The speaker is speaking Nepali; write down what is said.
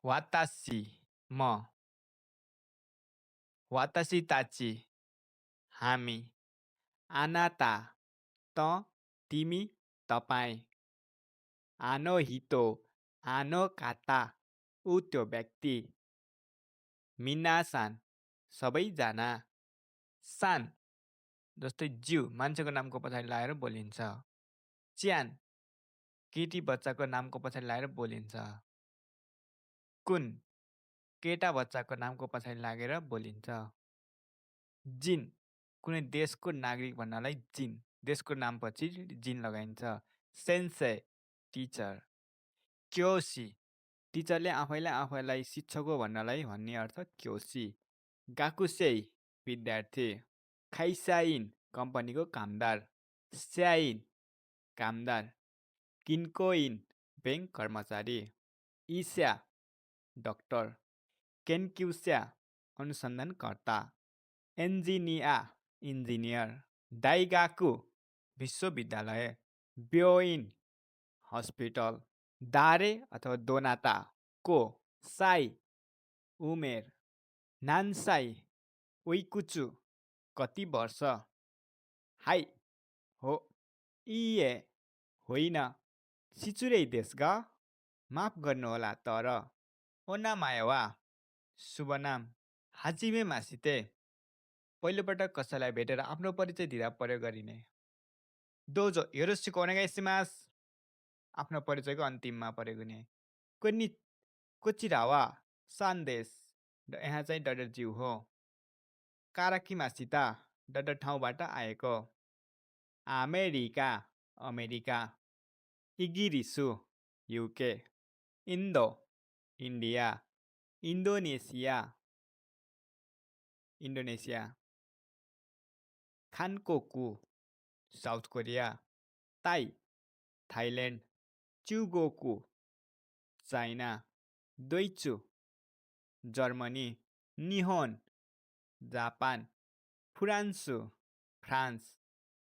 वातासी म वातासी ताची हामी आनाता त तिमी तपाईँ आनो हितो आनो काता ऊ त्यो व्यक्ति मिनासान सबैजना सान जस्तै ज्यू मान्छेको नामको पछाडि लगाएर बोलिन्छ। च्यान केटी बच्चाको नामको पछाडि लगाएर बोलिन्छ। कुन केटा बच्चाको नामको पछाडि लागेर बोलिन्छ। जिन कुनै देशको नागरिक भन्नलाई जिन देशको नामपछि जिन लगाइन्छ। Sensei teacher. क्योसी टिचरले आफैलाई शिक्षक हो भन्नलाई भन्ने अर्थ क्योसी। गाकुसेई विद्यार्थी। खाइसाइन कम्पनीको कामदार। स्याइन कामदार। किन्कोइन बैंक कर्मचारी। इस्या डाक्टर। केन्क्युस्या अनुसन्धानकर्ता। एन्जिनिया इन्जिनियर। दाइगाकु विश्वविद्यालय। ब्योइन हस्पिटल। दारे अथवा दोनाता को साई उमेर। नान्साई उइकुचु कति वर्ष। हाई हो इए होइन सिचुरै देश ग माफ गर्नुहोला तर। ओनामायवा शुभ नाम। हाजिमे मासिते पहिलोपटक कसैलाई भेटेर आफ्नो परिचय दिँदा प्रयोग गरिने। दोजो योरोसिको ओनेगाइसिमास आफ्नो परिचयको अन्तिममा प्रयोग हुने। कोनि कोचिरावा सन्देश यहाँ चाहिँ डडर जीव हो। काराकिमासिता डडर ठाउँबाट आएको। अमेरिका अमेरिका। इगिरिसु युके। इन्डो इन्डिया। इन्डोनेसिया इन्डोनेसिया। खानकोकु साउथ कोरिया। ताई थाइल्यान्ड। च्युगोकु चाइना। दोइचु जर्मनी। निहोन जापान। फुरान्सु फ्रान्स।